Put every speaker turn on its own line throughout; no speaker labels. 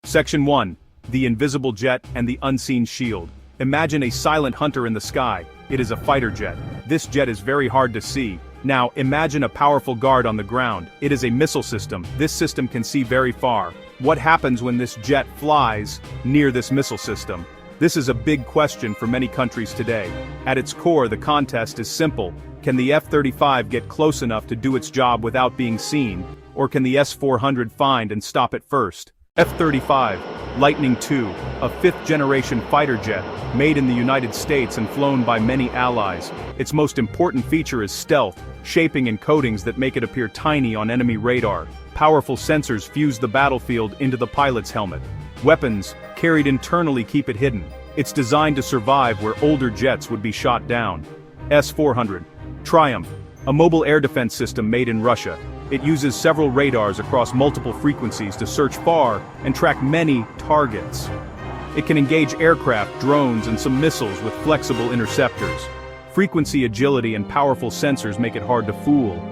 Section 1. The invisible jet and the unseen shield. Imagine a silent hunter in the sky. It is a fighter jet. This jet is very hard to see. Now, imagine a powerful guard on the ground. It is a missile system. This system can see very far. What happens when this jet flies near this missile system? This is a big question for many countries today. At its core, the contest is simple. Can the F-35 get close enough to do its job without being seen? Or can the S-400 find and stop it first? F-35, Lightning II, a fifth-generation fighter jet, made in the United States and flown by many allies. Its most important feature is stealth, shaping and coatings that make it appear tiny on enemy radar. Powerful sensors fuse the battlefield into the pilot's helmet. Weapons, carried internally, keep it hidden. It's designed to survive where older jets would be shot down. S-400, Triumf, a mobile air defense system made in Russia. It uses several radars across multiple frequencies to search far and track many targets. It can engage aircraft, drones, and some missiles with flexible interceptors. Frequency agility and powerful sensors make it hard to fool.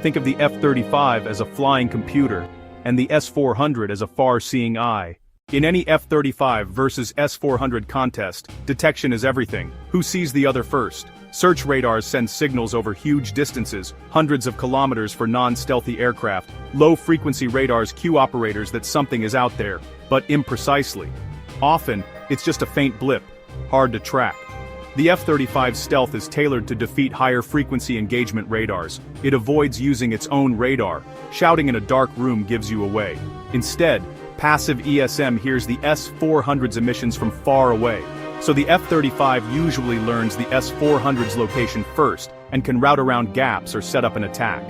Think of the F-35 as a flying computer, and the S-400 as a far-seeing eye. In any F-35 versus S-400 contest, detection is everything. Who sees the other first? Search radars send signals over huge distances, hundreds of kilometers for non-stealthy aircraft. Low-frequency radars cue operators that something is out there, but imprecisely. Often, it's just a faint blip, hard to track. The F-35's stealth is tailored to defeat higher-frequency engagement radars. It avoids using its own radar. Shouting in a dark room gives you away. Instead, passive ESM hears the S-400's emissions from far away. So the F-35 usually learns the S-400's location first, and can route around gaps or set up an attack.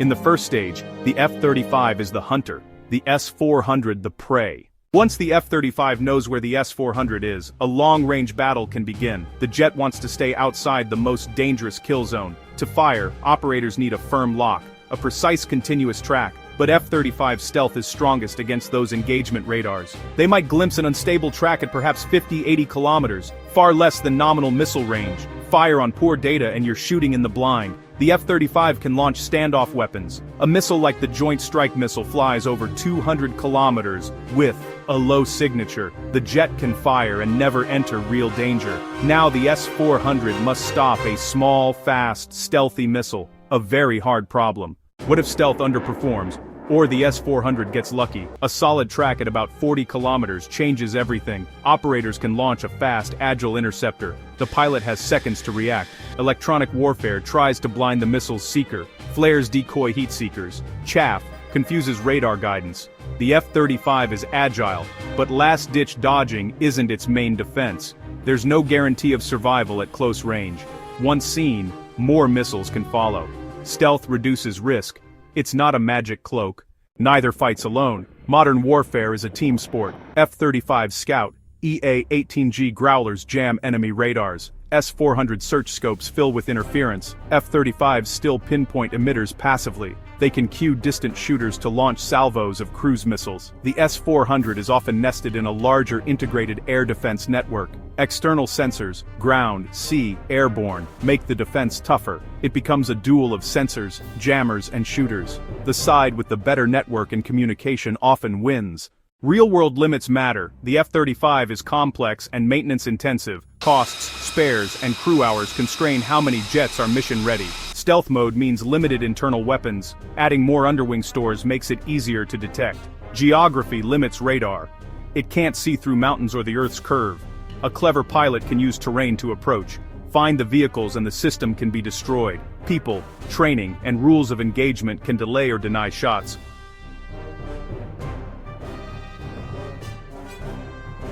In the first stage, the F-35 is the hunter, the S-400 the prey. Once the F-35 knows where the S-400 is, a long-range battle can begin. The jet wants to stay outside the most dangerous kill zone. To fire, operators need a firm lock, a precise continuous track, but F-35 stealth is strongest against those engagement radars. They might glimpse an unstable track at perhaps 50-80 kilometers, far less than nominal missile range. Fire on poor data and you're shooting in the blind. The F-35 can launch standoff weapons. A missile like the Joint Strike Missile flies over 200 kilometers with a low signature. The jet can fire and never enter real danger. Now the S-400 must stop a small, fast, stealthy missile. A very hard problem. What if stealth underperforms? Or the S-400 gets lucky? A solid track at about 40 kilometers changes everything. Operators can launch a fast, agile interceptor. The pilot has seconds to react. Electronic warfare tries to blind the missile's seeker. Flares decoy heat seekers. Chaff confuses radar guidance. The F-35 is agile, but last-ditch dodging isn't its main defense. There's no guarantee of survival at close range. Once seen, more missiles can follow. Stealth reduces risk. It's not a magic cloak. Neither fights alone. Modern warfare is a team sport. F-35 Scout, EA-18G Growlers jam enemy radars. S-400 search scopes fill with interference. F-35s still pinpoint emitters passively. They can cue distant shooters to launch salvos of cruise missiles. The S-400 is often nested in a larger integrated air defense network. External sensors, ground, sea, airborne, make the defense tougher. It becomes a duel of sensors, jammers, and shooters. The side with the better network and communication often wins. Real-world limits matter. The F-35 is complex and maintenance-intensive. Costs, spares, and crew hours constrain how many jets are mission-ready. Stealth mode means limited internal weapons. Adding more underwing stores makes it easier to detect. Geography limits radar. It can't see through mountains or the Earth's curve. A clever pilot can use terrain to approach. Find the vehicles and the system can be destroyed. People, training, and rules of engagement can delay or deny shots.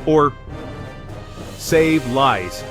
Or save lives.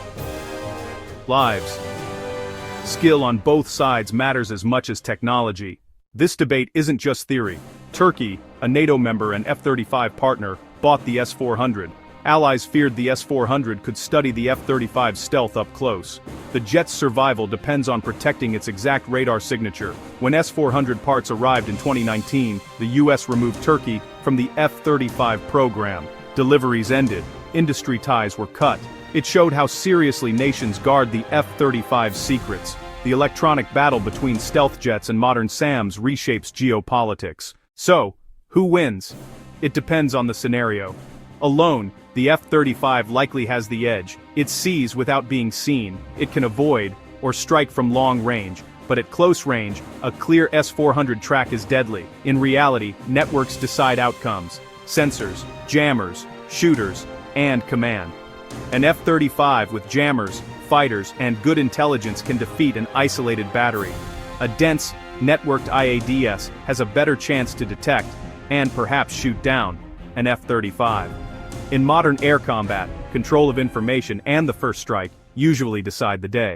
Skill on both sides matters as much as technology. This debate isn't just theory. Turkey, a NATO member and F-35 partner, bought the S-400. Allies feared the S-400 could study the F-35's stealth up close. The jet's survival depends on protecting its exact radar signature. When S-400 parts arrived in 2019, the US removed Turkey from the F-35 program. Deliveries ended. Industry ties were cut. It showed how seriously nations guard the F-35's secrets. The electronic battle between stealth jets and modern SAMs reshapes geopolitics. So, who wins? It depends on the scenario. Alone, the F-35 likely has the edge. It sees without being seen, it can avoid, or strike from long range, but at close range, a clear S-400 track is deadly. In reality, networks decide outcomes: sensors, jammers, shooters, and command. An F-35 with jammers, fighters, and good intelligence can defeat an isolated battery. A dense, networked IADS has a better chance to detect, and perhaps shoot down, an F-35. In modern air combat, control of information and the first strike usually decide the day.